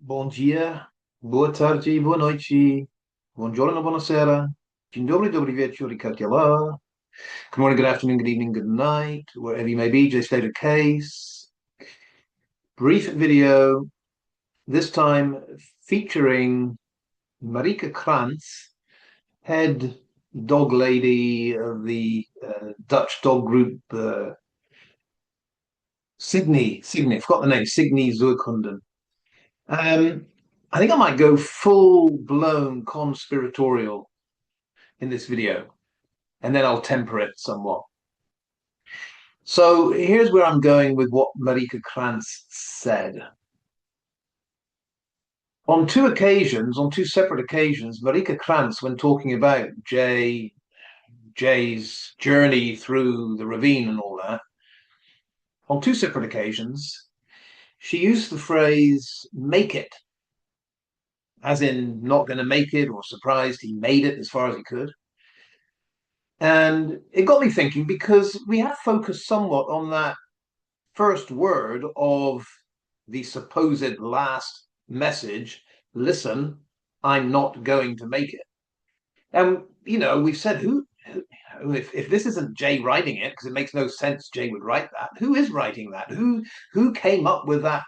Bom dia, boa tarde, boa noite, buongiorno, buonasera, dzień dobry, dobry wieczór i jak jela. Good morning, good afternoon, good evening, good night, wherever you may be. J Slater Case. Brief video, this time featuring Marieke'e Krantz, head dog lady of the Dutch dog group Sydney, I forgot the name, Sydney Zoekunden. Um, I think I might go full-blown conspiratorial in this video, and then I'll temper it somewhat. So here's where I'm going with what Marieke'e Krantz said. On two separate occasions, Marieke'e Krantz, when talking about Jay's journey through the ravine and all that, on two separate occasions, she used the phrase "make it," as in not going to make it or surprised he made it as far as he could. And it got me thinking because we have focused somewhat on that first word of the supposed last message. Listen, I'm not going to make it. And, we've said if this isn't Jay writing it, because it makes no sense Jay would write that, who is writing that? Who came up with that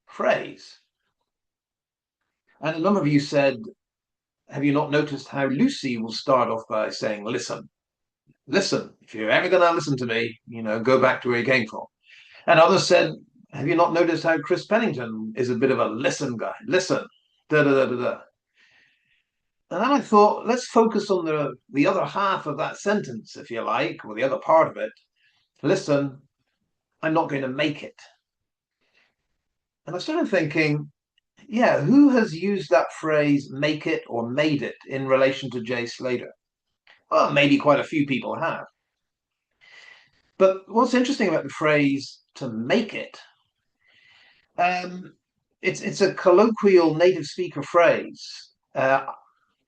phrase? And a number of you said, have you not noticed how Lucy will start off by saying, listen, if you're ever going to listen to me, go back to where you came from. And others said, have you not noticed how Chris Pennington is a bit of a listen guy? Listen, da da da da da. And then I thought, let's focus on the other half of that sentence, if you like, or the other part of it. Listen, I'm not going to make it. And I started thinking, yeah, who has used that phrase make it or made it in relation to Jay Slater? Well, maybe quite a few people have. But what's interesting about the phrase to make it, um, it's a colloquial native speaker phrase.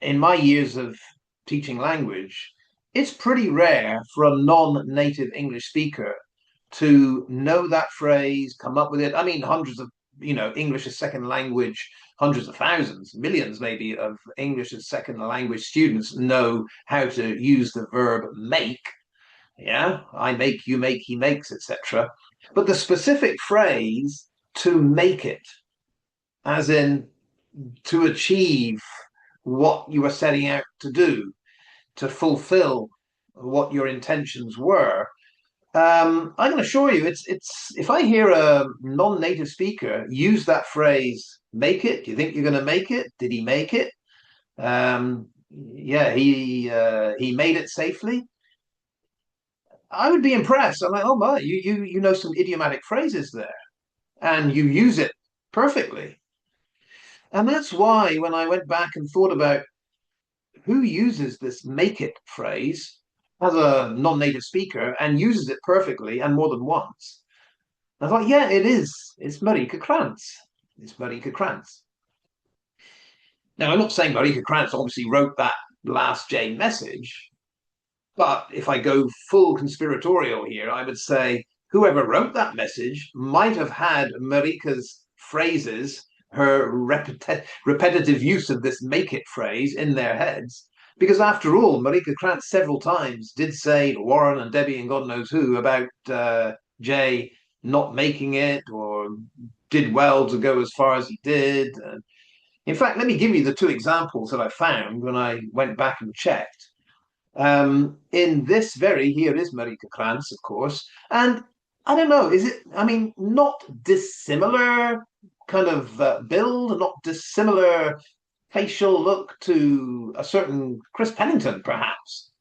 In my years of teaching language, it's pretty rare for a non-native English speaker to know that phrase, come up with it. I mean, hundreds of, English as second language, hundreds of thousands, millions maybe of English as second language students know how to use the verb make. Yeah, I make, you make, he makes, etc. But the specific phrase to make it, as in to achieve what you were setting out to do, to fulfill what your intentions were. I can assure you, it's if I hear a non-native speaker use that phrase, "make it." Do you think you're going to make it? Did he make it? Yeah, he made it safely. I would be impressed. I'm like, oh my, you know some idiomatic phrases there, and you use it perfectly. And that's why when I went back and thought about who uses this make it phrase as a non-native speaker and uses it perfectly and more than once, I thought, yeah, it is. It's Marieke'e Krantz. It's Marieke'e Krantz. Now, I'm not saying Marieke'e Krantz obviously wrote that last J message, but if I go full conspiratorial here, I would say whoever wrote that message might have had Marieke'e's phrases, her repetitive use of this make it phrase in their heads. Because after all, Marieke'e Krantz several times did say to Warren and Debbie and God knows who about Jay not making it or did well to go as far as he did. In fact, let me give you the two examples that I found when I went back and checked. In this very, here is Marieke'e Krantz, of course, and I don't know, is it, I mean, not dissimilar kind of build, not dissimilar facial look to a certain Chris Pennington, perhaps.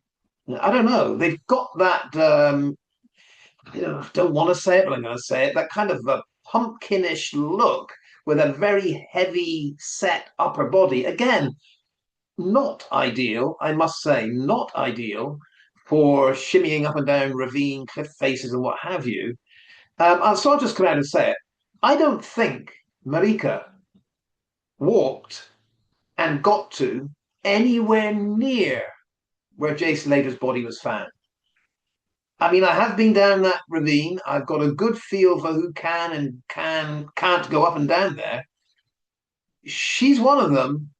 I don't know. They've got that, don't want to say it, but I'm going to say it, that kind of a pumpkinish look with a very heavy set upper body. Again, not ideal, I must say, not ideal for shimmying up and down ravine cliff faces and what have you. So I'll just come out and say it. I don't think Marieke'e walked and got to anywhere near where Jay Slater's body was found. I mean, I have been down that ravine. I've got a good feel for who can and can't go up and down there. She's one of them.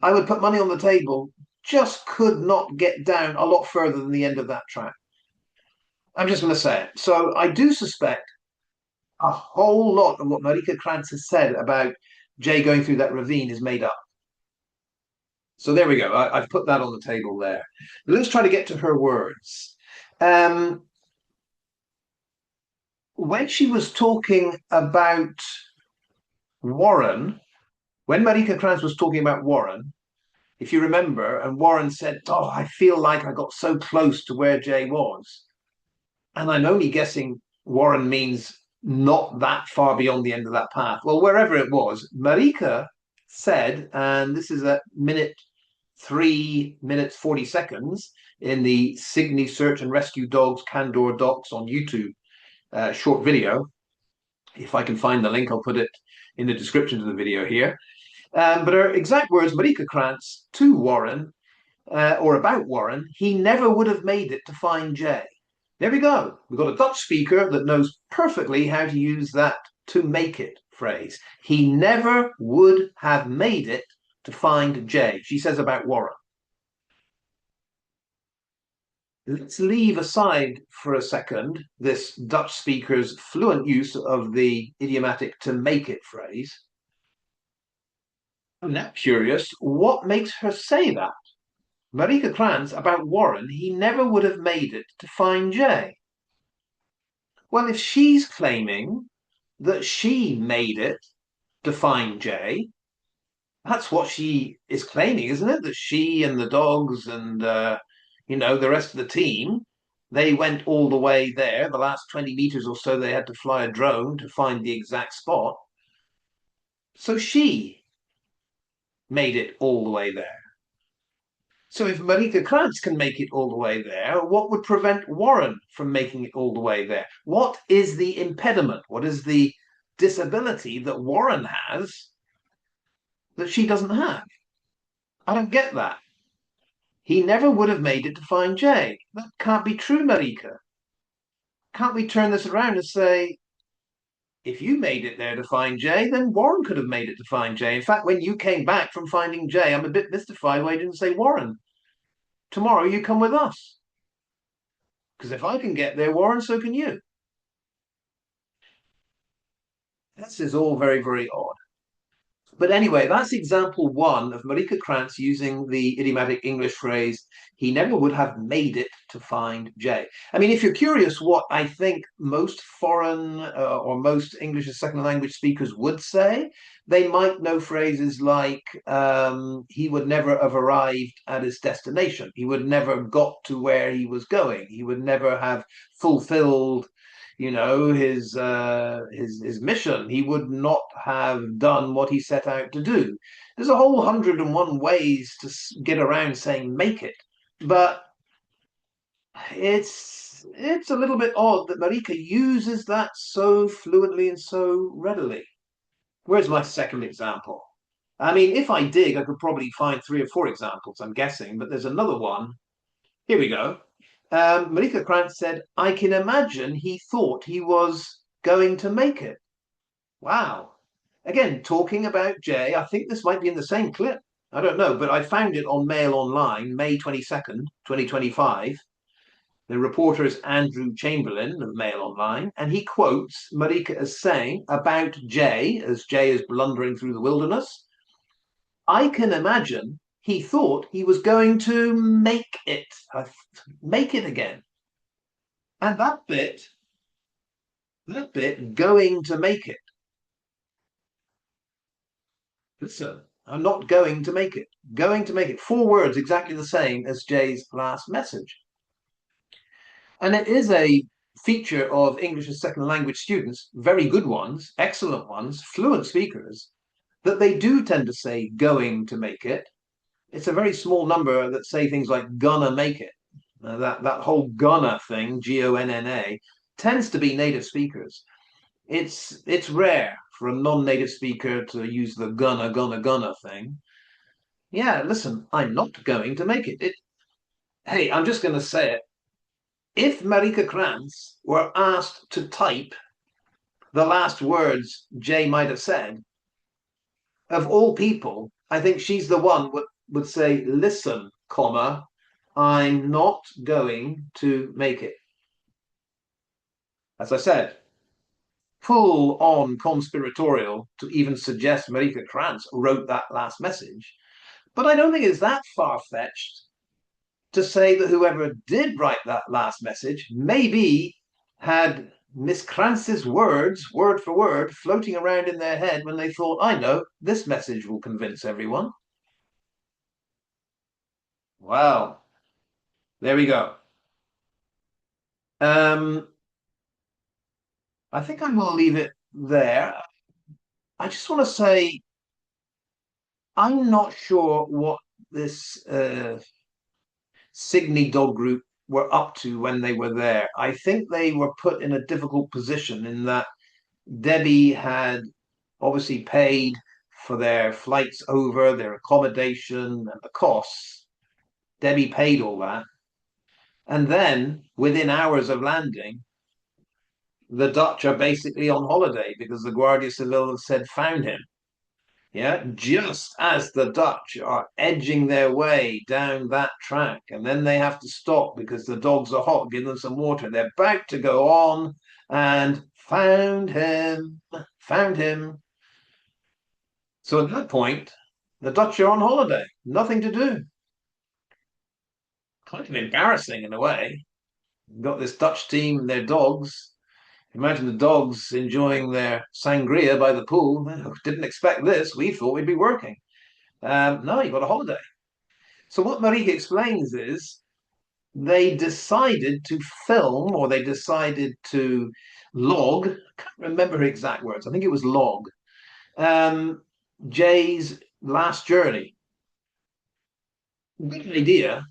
I would put money on the table, just could not get down a lot further than the end of that track. I'm just going to say it. So I do suspect a whole lot of what Marika Krantz has said about Jay going through that ravine is made up. So there we go. I've put that on the table there. Let's try to get to her words. Um, when she was talking about Warren, when Marika Krantz was talking about Warren, if you remember, and Warren said, "Oh, I feel like I got so close to where Jay was." And I'm only guessing Warren means not that far beyond the end of that path. Well, wherever it was, Marika said, and this is at minute 3 minutes 40 seconds in the Sydney Search and Rescue Dogs Candor Docs on YouTube short video. If I can find the link, I'll put it in the description of the video here. But her exact words, Marika Krantz, to Warren, or about Warren, he never would have made it to find Jay. There we go. We've got a Dutch speaker that knows perfectly how to use that to make it phrase. He never would have made it to find Jay, she says about Warren. Let's leave aside for a second this Dutch speaker's fluent use of the idiomatic to make it phrase. I'm now curious, what makes her say that? Marika Krantz about Warren, he never would have made it to find Jay. Well, if she's claiming that she made it to find Jay, that's what she is claiming, isn't it? That she and the dogs and the rest of the team, they went all the way there. The last 20 meters or so, they had to fly a drone to find the exact spot. So she made it all the way there. So if Marika Krantz can make it all the way there, what would prevent Warren from making it all the way there? What is the impediment? What is the disability that Warren has that she doesn't have? I don't get that. He never would have made it to find Jay. That can't be true, Marika. Can't we turn this around and say, if you made it there to find Jay, then Warren could have made it to find Jay. In fact, when you came back from finding Jay, I'm a bit mystified why you didn't say, Warren, tomorrow you come with us. Because if I can get there, Warren, so can you. This is all very, very odd. But anyway, that's example one of Marika Krantz using the idiomatic English phrase, he never would have made it to find Jay. I mean, if you're curious what I think most foreign or most English as second language speakers would say, they might know phrases like, he would never have arrived at his destination. He would never got to where he was going. He would never have fulfilled his mission. He would not have done what he set out to do. There's a whole 101 ways to get around saying make it, but it's a little bit odd that Marika uses that so fluently and so readily. Where's my second example? I mean, if I dig, I could probably find 3 or 4 examples, I'm guessing, but there's another one. Here we go. Marika Krantz said, I can imagine he thought he was going to make it. Wow. Again, talking about Jay, I think this might be in the same clip. I don't know, but I found it on Mail Online, May 22nd, 2025. The reporter is Andrew Chamberlain of Mail Online, and he quotes Marika as saying about Jay, as Jay is blundering through the wilderness, I can imagine he thought he was going to make it again. And that bit, going to make it. Listen, I'm not going to make it. Going to make it. 4 words exactly the same as Jay's last message. And it is a feature of English as second language students, very good ones, excellent ones, fluent speakers, that they do tend to say going to make it. It's a very small number that say things like gonna make it. That whole gonna thing, Gonna, tends to be native speakers. It's rare for a non-native speaker to use the gonna thing. Yeah, listen, I'm not going to make it. Hey, I'm just going to say it. If Marika Krantz were asked to type the last words Jay might have said, of all people, I think she's the one would say, listen, comma, I'm not going to make it. As I said, full on conspiratorial to even suggest Marika Krantz wrote that last message. But I don't think it's that far fetched to say that whoever did write that last message maybe had Miss Kranz's words, word for word, floating around in their head when they thought, I know, this message will convince everyone. Well, there we go. Um, I think I will leave it there. I just want to say I'm not sure what this Signy dog group were up to when they were there. I think they were put in a difficult position in that Debbie had obviously paid for their flights over, their accommodation, and the costs. Debbie paid all that. And then within hours of landing, the Dutch are basically on holiday because the Guardia Civil have said, found him. Yeah, just as the Dutch are edging their way down that track, and then they have to stop because the dogs are hot, give them some water. They're about to go on and found him, found him. So at that point, the Dutch are on holiday, nothing to do. Kind of embarrassing in a way. You've got this Dutch team and their dogs. Imagine the dogs enjoying their sangria by the pool. Oh, didn't expect this. We thought we'd be working. No, you've got a holiday. So what Marieke explains is they decided to film or they decided to log, I can't remember her exact words, I think it was log, um, Jay's last journey. Good idea.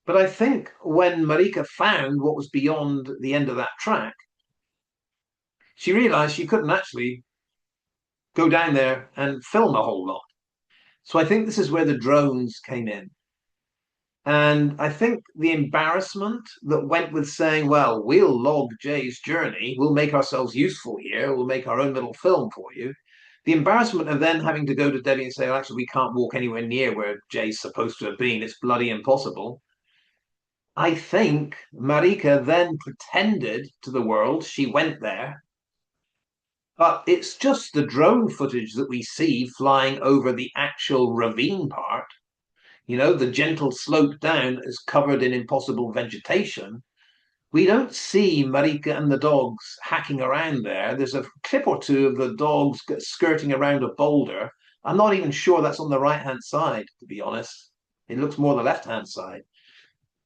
But I think when Marika found what was beyond the end of that track, she realized she couldn't actually go down there and film a whole lot. So I think this is where the drones came in. And I think the embarrassment that went with saying, well, we'll log Jay's journey, we'll make ourselves useful here, we'll make our own little film for you. The embarrassment of then having to go to Debbie and say, oh, actually, we can't walk anywhere near where Jay's supposed to have been. It's bloody impossible. I think Marika then pretended to the world she went there, but it's just the drone footage that we see flying over the actual ravine part. The gentle slope down is covered in impossible vegetation. We don't see Marika and the dogs hacking around there. There's a clip or two of the dogs skirting around a boulder. I'm not even sure that's on the right hand side, to be honest. It looks more the left hand side.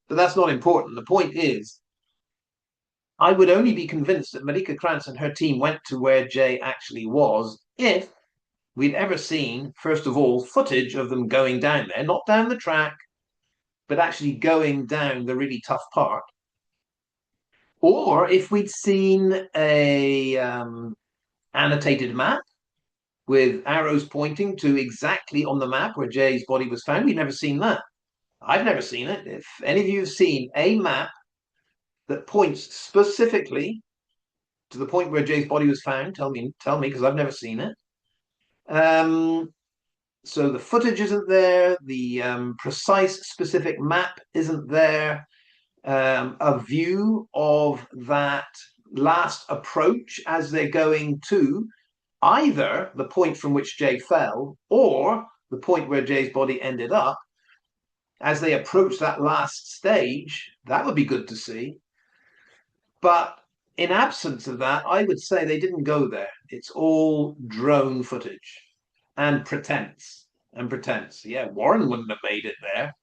But that's not important. The point is, I would only be convinced that Marika Krantz and her team went to where Jay actually was if we'd ever seen, first of all, footage of them going down there, not down the track, but actually going down the really tough part. Or if we'd seen a annotated map with arrows pointing to exactly on the map where Jay's body was found, we'd never seen that. I've never seen it. If any of you have seen a map that points specifically to the point where Jay's body was found, tell me, because I've never seen it. So the footage isn't there. The precise specific map isn't there. A view of that last approach as they're going to either the point from which Jay fell or the point where Jay's body ended up as they approach that last stage. That would be good to see. But in absence of that, I would say they didn't go there. It's all drone footage and pretense. And pretense. Yeah, Warren wouldn't have made it there.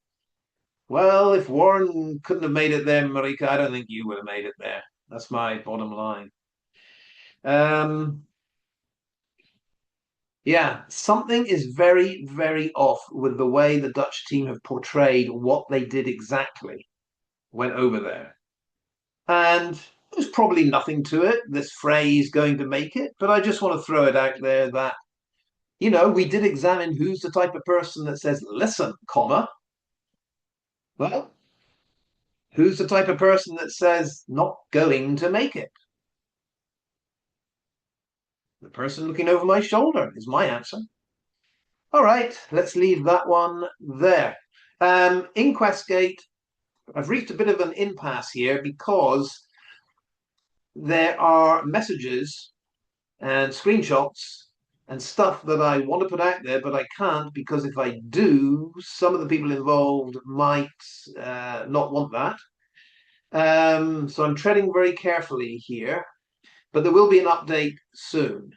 Well, if Warren couldn't have made it there, Marika, I don't think you would have made it there. That's my bottom line. Um, yeah, something is very, very off with the way the Dutch team have portrayed what they did exactly went over there. And there's probably nothing to it, this phrase going to make it, but I just want to throw it out there that, we did examine who's the type of person that says, listen, comma. Well, who's the type of person that says, not going to make it? The person looking over my shoulder is my answer. All right, let's leave that one there. Inquest Gate, I've reached a bit of an impasse here because there are messages and screenshots and stuff that I want to put out there, but I can't because if I do, some of the people involved might not want that. So I'm treading very carefully here, but there will be an update soon.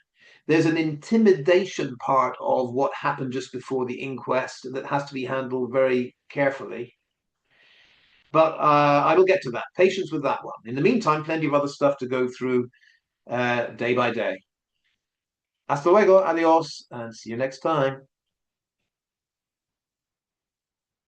There's an intimidation part of what happened just before the inquest that has to be handled very carefully. But I will get to that. Patience with that one. In the meantime, plenty of other stuff to go through day by day. Hasta luego, adios, and see you next time.